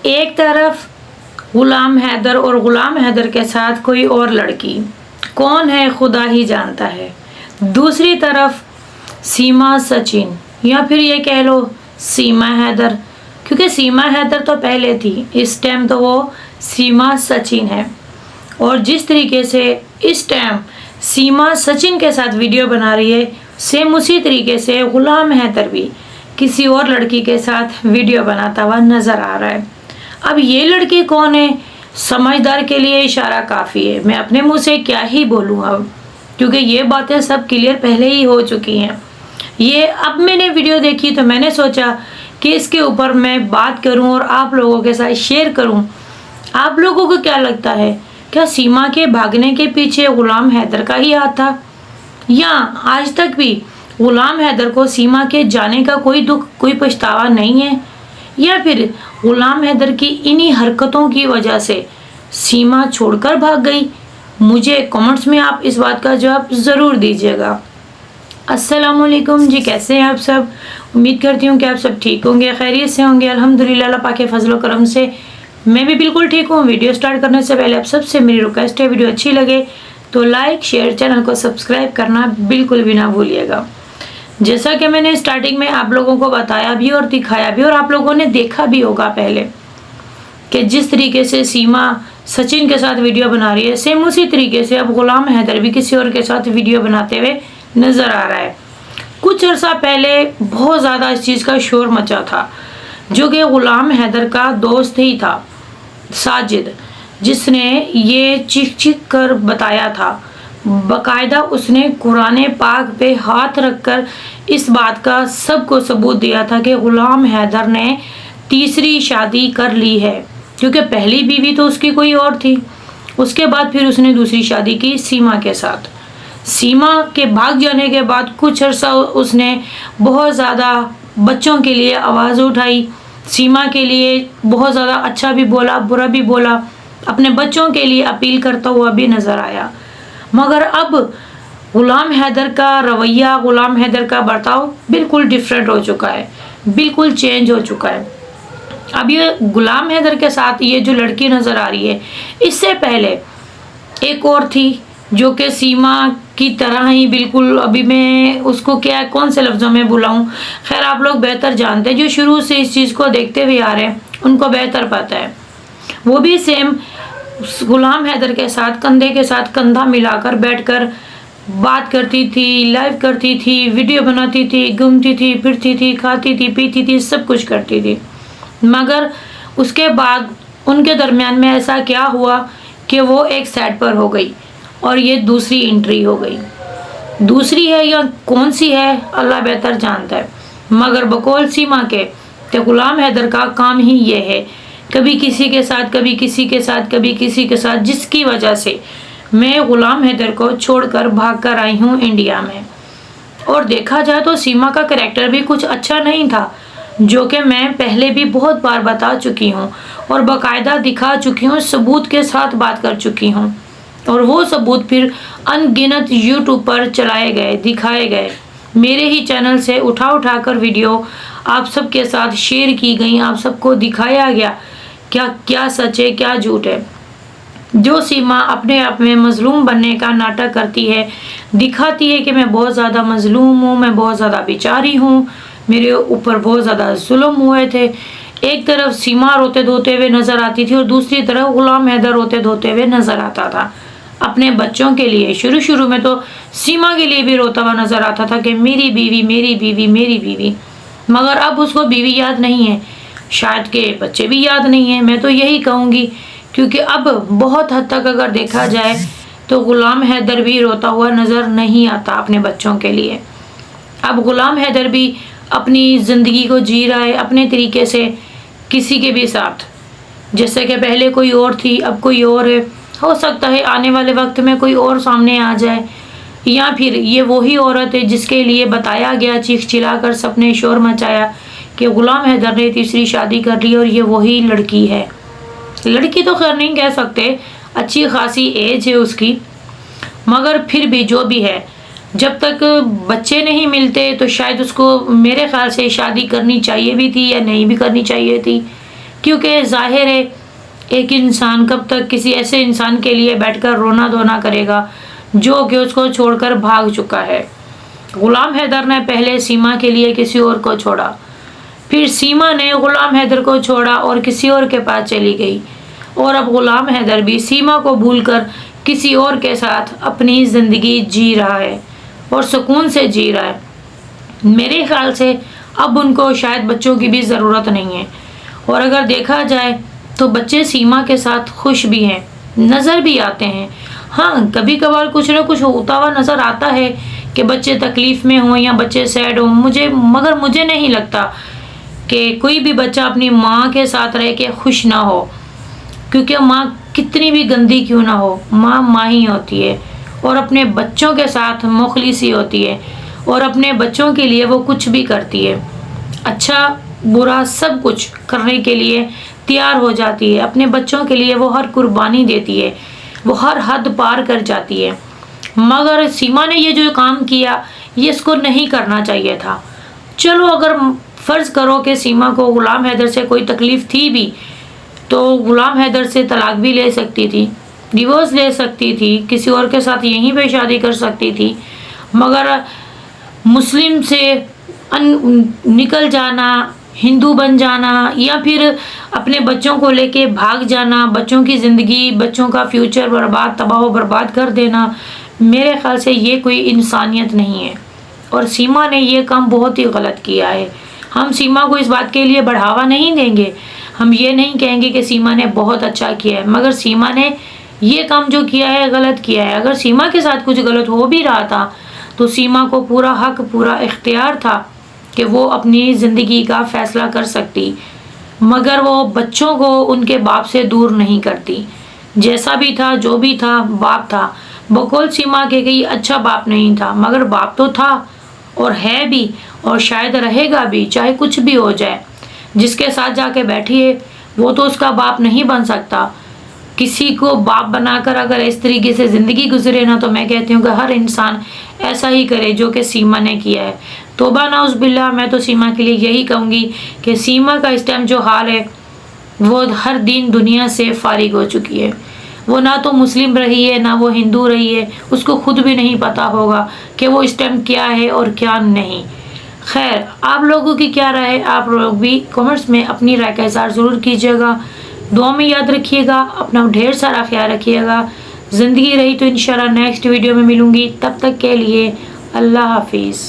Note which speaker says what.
Speaker 1: एक तरफ गुलाम हैदर और गुलाम हैदर के साथ कोई और लड़की, कौन है खुदा ही जानता है। दूसरी तरफ सीमा सचिन, या फिर ये कह लो सीमा हैदर, क्योंकि सीमा हैदर तो पहले थी, इस टाइम तो वो सीमा सचिन है। और जिस तरीके से इस टाइम सीमा सचिन के साथ वीडियो बना रही है, सेम उसी तरीके से गुलाम हैदर भी किसी और लड़की के साथ वीडियो बनाता हुआ नज़र आ रहा है। अब ये लड़की कौन है, समझदार के लिए इशारा काफ़ी है। मैं अपने मुंह से क्या ही बोलूँ अब, क्योंकि ये बातें सब क्लियर पहले ही हो चुकी हैं। ये अब मैंने वीडियो देखी तो मैंने सोचा कि इसके ऊपर मैं बात करूं और आप लोगों के साथ शेयर करूं। आप लोगों को क्या लगता है, क्या सीमा के भागने के पीछे गुलाम हैदर का ही हाथ था, या आज तक भी गुलाम हैदर को सीमा के जाने का कोई दुख, कोई पछतावा नहीं है, या फिर गुलाम हैदर की इन्हीं हरकतों की वजह से सीमा छोड़कर भाग गई। मुझे कमेंट्स में आप इस बात का जवाब ज़रूर दीजिएगा। अस्सलामुअलैकुम जी, कैसे हैं आप सब। उम्मीद करती हूँ कि आप सब ठीक होंगे, खैरियत से होंगे। अल्हम्दुलिल्लाह, अल्लाह पाक के फजल करम से मैं भी बिल्कुल ठीक हूँ। वीडियो स्टार्ट करने से पहले आप सबसे मेरी रिक्वेस्ट है, वीडियो अच्छी लगे तो लाइक शेयर, चैनल को सब्सक्राइब करना बिल्कुल भी ना भूलिएगा। जैसा कि मैंने स्टार्टिंग में आप लोगों को बताया भी और दिखाया भी, और आप लोगों ने देखा भी होगा पहले, कि जिस तरीके से सीमा सचिन के साथ वीडियो बना रही है, सेम उसी तरीके से अब गुलाम हैदर भी किसी और के साथ वीडियो बनाते हुए नज़र आ रहा है। कुछ अर्सा पहले बहुत ज़्यादा इस चीज़ का शोर मचा था, जो कि गुलाम हैदर का दोस्त ही था साजिद, जिसने ये चीख चीख कर बताया था। बाकायदा उसने कुरान पाक पे हाथ रखकर इस बात का सबको सबूत दिया था कि गुलाम हैदर ने तीसरी शादी कर ली है, क्योंकि पहली बीवी तो उसकी कोई और थी। उसके बाद फिर उसने दूसरी शादी की सीमा के साथ। सीमा के भाग जाने के बाद कुछ अर्सा उसने बहुत ज़्यादा बच्चों के लिए आवाज़ उठाई, सीमा के लिए बहुत ज़्यादा अच्छा भी बोला, बुरा भी बोला, अपने बच्चों के लिए अपील करता हुआ भी नज़र आया। मगर अब गुलाम हैदर का रवैया, गुलाम हैदर का बर्ताव बिल्कुल डिफरेंट हो चुका है, बिल्कुल चेंज हो चुका है। अब ये गुलाम हैदर के साथ ये जो लड़की नज़र आ रही है, इससे पहले एक और थी जो कि सीमा की तरह ही बिल्कुल, अभी मैं उसको क्या कौन से लफ्ज़ों में बुलाऊं, खैर आप लोग बेहतर जानते हैं, जो शुरू से इस चीज़ को देखते हुए आ रहे हैं उनको बेहतर पता है। वो भी सेम गुलाम हैदर के साथ कंधे के साथ कंधा मिलाकर बैठकर बात करती थी, लाइव करती थी, वीडियो बनाती थी, घूमती थी, फिरती थी, खाती थी, पीती थी, सब कुछ करती थी। मगर उसके बाद उनके दरमियान में ऐसा क्या हुआ कि वो एक साइड पर हो गई और ये दूसरी एंट्री हो गई। दूसरी है या कौन सी है अल्लाह बेहतर जानता है, मगर बकौल सीमा के तो गुलाम हैदर का काम ही ये है, कभी किसी के साथ, कभी किसी के साथ, कभी किसी के साथ, जिसकी वजह से मैं गुलाम हैदर को छोड़कर भाग कर आई हूँ इंडिया में। और देखा जाए तो सीमा का करैक्टर भी कुछ अच्छा नहीं था, जो कि मैं पहले भी बहुत बार बता चुकी हूँ और बाकायदा दिखा चुकी हूँ, सबूत के साथ बात कर चुकी हूँ। और वो सबूत फिर अनगिनत यूट्यूब पर चलाए गए, दिखाए गए, मेरे ही चैनल से उठा कर वीडियो आप सबके साथ शेयर की गई, आप सबको दिखाया गया क्या क्या सच है, क्या झूठ है। जो सीमा अपने आप में मजलूम बनने का नाटक करती है, दिखाती है कि मैं बहुत ज़्यादा मजलूम हूँ, मैं बहुत ज़्यादा बेचारी हूँ, मेरे ऊपर बहुत ज़्यादा जुल्म हुए थे। एक तरफ सीमा रोते धोते हुए नज़र आती थी और दूसरी तरफ गुलाम हैदर रोते धोते हुए नज़र आता था अपने बच्चों के लिए। शुरू में तो सीमा के लिए भी रोता हुआ नज़र आता था कि मेरी बीवी, मेरी बीवी, मेरी बीवी, मगर अब उसको बीवी याद नहीं है, शायद के बच्चे भी याद नहीं है, मैं तो यही कहूँगी। क्योंकि अब बहुत हद तक अगर देखा जाए तो गुलाम हैदर भी रोता हुआ नज़र नहीं आता अपने बच्चों के लिए। अब गुलाम हैदर भी अपनी ज़िंदगी को जी रहा है अपने तरीके से, किसी के भी साथ, जैसे कि पहले कोई और थी अब कोई और है। हो सकता है आने वाले वक्त में कोई और सामने आ जाए, या फिर ये वही औरत है जिसके लिए बताया गया, चीख चिल्लाकर सबने शोर मचाया कि गुलाम हैदर ने तीसरी शादी कर ली और ये वही लड़की है। लड़की तो खैर नहीं कह सकते, अच्छी खासी एज है उसकी, मगर फिर भी जो भी है, जब तक बच्चे नहीं मिलते तो शायद उसको मेरे ख्याल से शादी करनी चाहिए भी थी या नहीं भी करनी चाहिए थी। क्योंकि ज़ाहिर है एक इंसान कब तक किसी ऐसे इंसान के लिए बैठकर रोना धोना करेगा जो कि उसको छोड़कर भाग चुका है। गुलाम हैदर ने पहले सीमा के लिए किसी और को छोड़ा, फिर सीमा ने गुलाम हैदर को छोड़ा और किसी और के पास चली गई, और अब गुलाम हैदर भी सीमा को भूलकर किसी और के साथ अपनी ज़िंदगी जी रहा है और सुकून से जी रहा है। मेरे ख्याल से अब उनको शायद बच्चों की भी ज़रूरत नहीं है, और अगर देखा जाए तो बच्चे सीमा के साथ खुश भी हैं, नज़र भी आते हैं। हाँ, कभी कभार कुछ ना कुछ होता हुआ नज़र आता है कि बच्चे तकलीफ़ में हों या बच्चे सैड हों, मगर मुझे नहीं लगता कि कोई भी बच्चा अपनी माँ के साथ रह के खुश ना हो, क्योंकि माँ कितनी भी गंदी क्यों ना हो, माँ माँ ही होती है और अपने बच्चों के साथ मुखलिस ही होती है और अपने बच्चों के लिए वो कुछ भी करती है, अच्छा बुरा सब कुछ करने के लिए तैयार हो जाती है। अपने बच्चों के लिए वो हर कुर्बानी देती है, वो हर हद पार कर जाती है। मगर सीमा ने ये जो काम किया ये इसको नहीं करना चाहिए था। चलो अगर फ़र्ज़ करो कि सीमा को गुलाम हैदर से कोई तकलीफ़ थी भी तो गुलाम हैदर से तलाक भी ले सकती थी, डिवोर्स ले सकती थी, किसी और के साथ यहीं पे शादी कर सकती थी। मगर मुस्लिम से निकल जाना, हिंदू बन जाना या फिर अपने बच्चों को लेके भाग जाना, बच्चों की ज़िंदगी, बच्चों का फ्यूचर तबाह बर्बाद कर देना, मेरे ख़्याल से ये कोई इंसानियत नहीं है और सीमा ने ये काम बहुत ही गलत किया है। हम सीमा को इस बात के लिए बढ़ावा नहीं देंगे, हम ये नहीं कहेंगे कि सीमा ने बहुत अच्छा किया है, मगर सीमा ने ये काम जो किया है गलत किया है। अगर सीमा के साथ कुछ गलत हो भी रहा था तो सीमा को पूरा हक, पूरा इख्तियार था कि वो अपनी ज़िंदगी का फ़ैसला कर सकती, मगर वो बच्चों को उनके बाप से दूर नहीं करती। जैसा भी था, जो भी था, बाप था। बकौल सीमा के कहीं अच्छा बाप नहीं था, मगर बाप तो था और है भी और शायद रहेगा भी, चाहे कुछ भी हो जाए। जिसके साथ जाके बैठी है वो तो उसका बाप नहीं बन सकता। किसी को बाप बनाकर अगर इस तरीके से ज़िंदगी गुजरे ना, तो मैं कहती हूँ कि हर इंसान ऐसा ही करे जो कि सीमा ने किया है। तौबा नाउज़ बिल्लाह। मैं तो सीमा के लिए यही कहूँगी कि सीमा का इस टाइम जो हाल है वो हर दिन दुनिया से फारिग हो चुकी है। वो ना तो मुस्लिम रही है ना वो हिंदू रही है, उसको खुद भी नहीं पता होगा कि वो इस टाइम क्या है और क्या नहीं। खैर, आप लोगों की क्या राय है? आप लोग भी कमेंट्स में अपनी राय का इज़हार ज़रूर कीजिएगा। दुआ में याद रखिएगा, अपना ढेर सारा ख्याल रखिएगा। ज़िंदगी रही तो इंशाल्लाह नेक्स्ट वीडियो में मिलूँगी, तब तक के लिए अल्लाह हाफिज़।